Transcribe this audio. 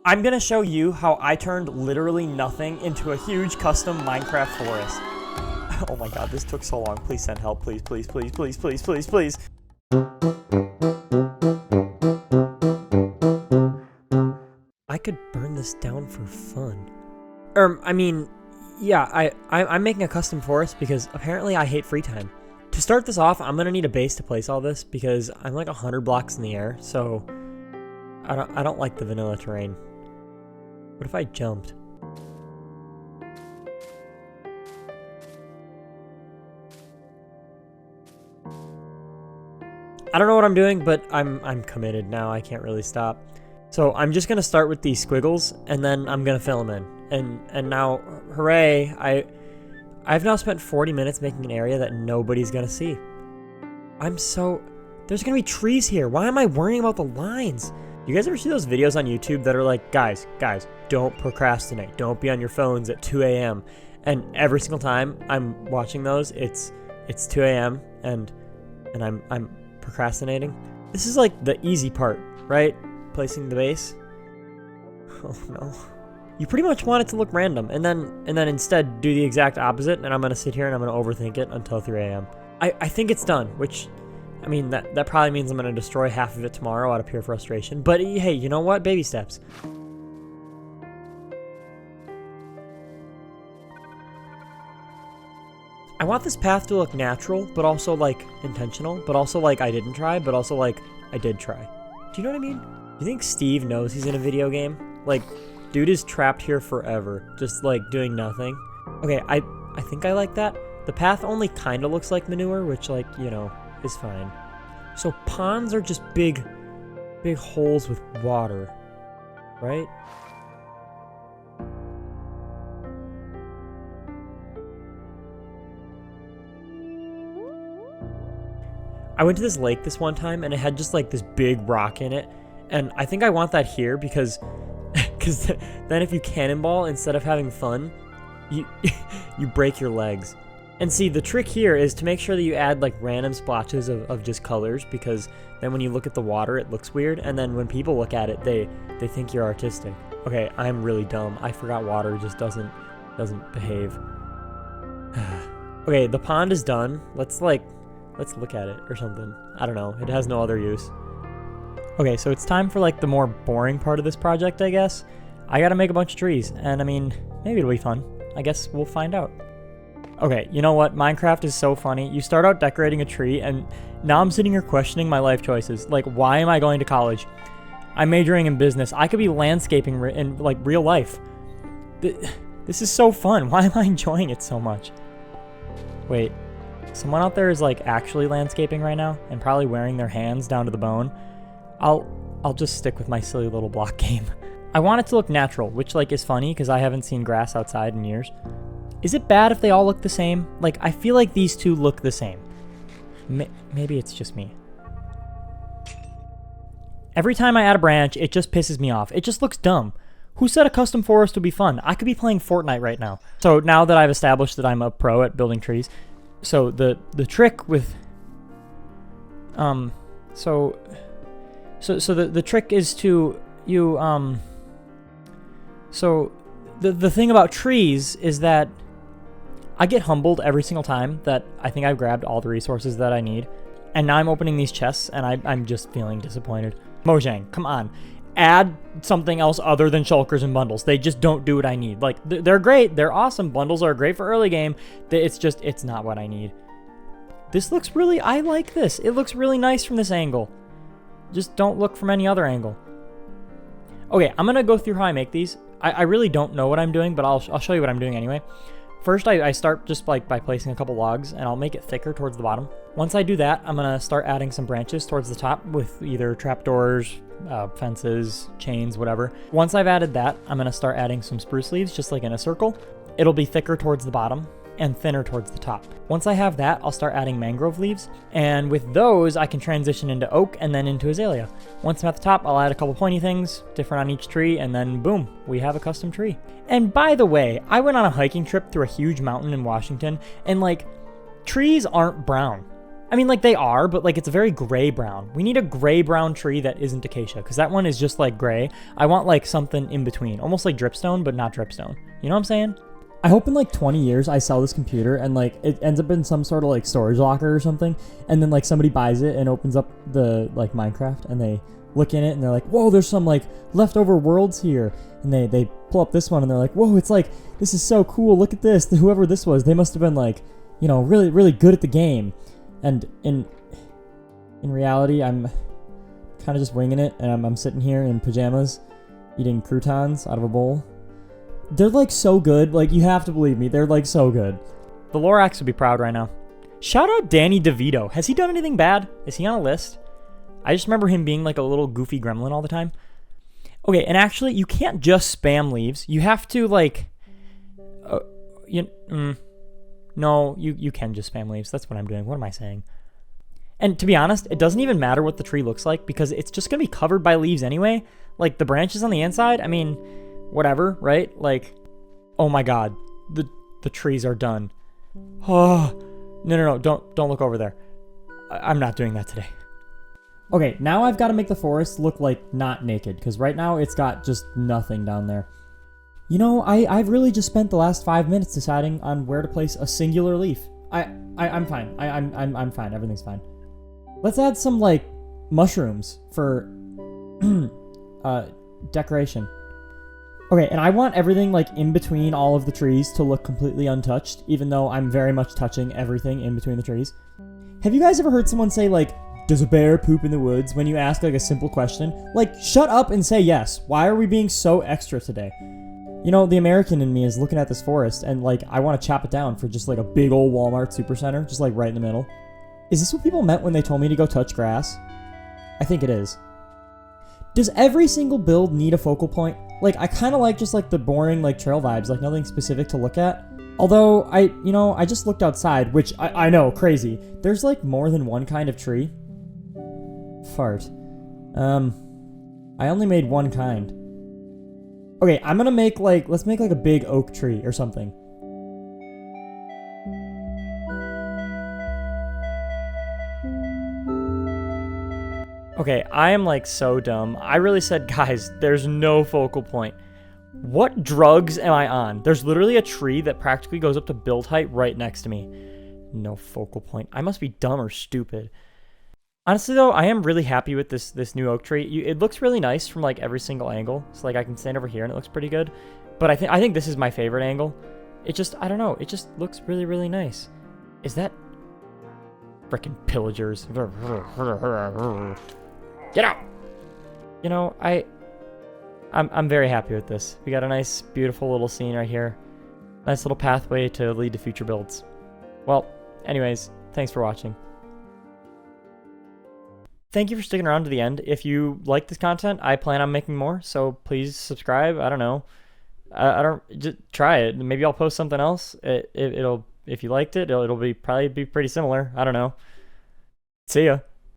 I'm gonna show you how I turned literally nothing into a huge custom Minecraft forest. Oh my god, this took so long. Please send help. Please, please, please, please, please, please, please. I could burn this down for fun. I'm making a custom forest because apparently I hate free time. To start this off, I'm gonna need a base to place all this because I'm like 100 blocks in the air, so I don't like the vanilla terrain. What if I jumped? I don't know what I'm doing, but I'm committed now. I can't really stop. So I'm just gonna start with these squiggles, and then I'm gonna fill them in. And now, hooray! I've now spent 40 minutes making an area that nobody's gonna see. There's gonna be trees here. Why am I worrying about the lines? You guys ever see those videos on YouTube that are like, guys, don't procrastinate. Don't be on your phones at 2 a.m. And every single time I'm watching those, it's 2 a.m. and I'm procrastinating. This is like the easy part, right? Placing the base. Oh no. You pretty much want it to look random, and then instead do the exact opposite, and I'm gonna sit here and I'm gonna overthink it until 3 a.m. I think it's done, which, I mean, that probably means I'm gonna destroy half of it tomorrow out of pure frustration. But hey, you know what? Baby steps. I want this path to look natural, but also like intentional, but also like I didn't try, but also like I did try. Do you know what I mean? Do you think Steve knows he's in a video game? Like, dude is trapped here forever, just like doing nothing. Okay, I think I like that. The path only kind of looks like manure, which, like, you know, is fine. So ponds are just big holes with water, right? I went to this lake this one time and it had just like this big rock in it, and I think I want that here because then if you cannonball instead of having fun, you break your legs. And see, the trick here is to make sure that you add like random splotches of just colors, because then when you look at the water it looks weird, and then when people look at it they think you're artistic. Okay, I'm really dumb. I forgot water just doesn't behave. Okay, the pond is done. Let's look at it or something. I don't know. It has no other use. Okay, so it's time for like the more boring part of this project, I guess. I gotta make a bunch of trees, and I mean, maybe it'll be fun. I guess we'll find out. Okay, you know what? Minecraft is so funny. You start out decorating a tree, and now I'm sitting here questioning my life choices. Like, why am I going to college? I'm majoring in business. I could be landscaping in like real life. This is so fun. Why am I enjoying it so much? Wait, someone out there is like actually landscaping right now and probably wearing their hands down to the bone. I'll just stick with my silly little block game. I want it to look natural, which like is funny because I haven't seen grass outside in years. Is it bad if they all look the same? Like, I feel like these two look the same. Maybe it's just me. Every time I add a branch, it just pisses me off. It just looks dumb. Who said a custom forest would be fun? I could be playing Fortnite right now. So now that I've established that I'm a pro at building trees, so the trick with the trick is to the thing about trees is that I get humbled every single time that I think I've grabbed all the resources that I need, and now I'm opening these chests and I'm just feeling disappointed. Mojang, come on, add something else other than shulkers and bundles. They just don't do what I need. Like, they're great, they're awesome. Bundles are great for early game. It's not what I need. This looks really, I like this. It looks really nice from this angle. Just don't look from any other angle. Okay, I'm gonna go through how I make these. I really don't know what I'm doing, but I'll show you what I'm doing anyway. First, I start just like by placing a couple logs, and I'll make it thicker towards the bottom. Once I do that, I'm gonna start adding some branches towards the top with either trapdoors, fences, chains, whatever. Once I've added that, I'm gonna start adding some spruce leaves, just like in a circle. It'll be thicker towards the bottom and thinner towards the top. Once I have that, I'll start adding mangrove leaves, and with those, I can transition into oak and then into azalea. Once I'm at the top, I'll add a couple pointy things, different on each tree, and then boom, we have a custom tree. And by the way, I went on a hiking trip through a huge mountain in Washington, and like, trees aren't brown. I mean, like, they are, but, like, it's a very gray brown. We need a gray brown tree that isn't acacia, because that one is just, like, gray. I want, like, something in between, almost like dripstone, but not dripstone. You know what I'm saying? I hope in, like, 20 years I sell this computer and, like, it ends up in some sort of, like, storage locker or something, and then, like, somebody buys it and opens up the, like, Minecraft, and they look in it, and they're like, whoa, there's some, like, leftover worlds here. And they pull up this one, and they're like, whoa, it's like, this is so cool, look at this. Whoever this was, they must have been, like, you know, really, really good at the game. And in reality, I'm kind of just winging it, and I'm sitting here in pajamas, eating croutons out of a bowl. They're, like, so good. Like, you have to believe me. They're, like, so good. The Lorax would be proud right now. Shout out Danny DeVito. Has he done anything bad? Is he on a list? I just remember him being, like, a little goofy gremlin all the time. Okay, and actually, you can't just spam leaves. You have to, like... No, you can just spam leaves. That's what I'm doing. What am I saying? And to be honest, it doesn't even matter what the tree looks like because it's just going to be covered by leaves anyway. Like, the branches on the inside, I mean, whatever, right? Like, oh my god, the trees are done. Oh, no, don't look over there. I'm not doing that today. Okay, now I've got to make the forest look like not naked because right now it's got just nothing down there. You know, I've really just spent the last 5 minutes deciding on where to place a singular leaf. I'm fine. I'm fine. Everything's fine. Let's add some, like, mushrooms for decoration. Okay, and I want everything, like, in between all of the trees to look completely untouched, even though I'm very much touching everything in between the trees. Have you guys ever heard someone say, like, does a bear poop in the woods when you ask, like, a simple question? Like, shut up and say yes. Why are we being so extra today? You know, the American in me is looking at this forest and, like, I want to chop it down for just, like, a big old Walmart supercenter, just, like, right in the middle. Is this what people meant when they told me to go touch grass? I think it is. Does every single build need a focal point? Like, I kind of like just, like, the boring, like, trail vibes, like, nothing specific to look at. Although, I just looked outside, which, I know, crazy. There's, like, more than one kind of tree. Fart. I only made one kind. Okay, I'm gonna make, like, let's make, like, a big oak tree or something. Okay, I am, like, so dumb. I really said, guys, there's no focal point. What drugs am I on? There's literally a tree that practically goes up to build height right next to me. No focal point. I must be dumb or stupid. Honestly, though, I am really happy with this new oak tree. It looks really nice from, like, every single angle. So, like, I can stand over here and it looks pretty good. But I think this is my favorite angle. It just, I don't know. It just looks really, really nice. Is that... frickin' pillagers. Get out! You know, I'm very happy with this. We got a nice, beautiful little scene right here. Nice little pathway to lead to future builds. Well, anyways, thanks for watching. Thank you for sticking around to the end. If you like this content, I plan on making more, so please subscribe. I don't know. I don't just try it. Maybe I'll post something else. It'll if you liked it, it'll probably be pretty similar. I don't know. See ya.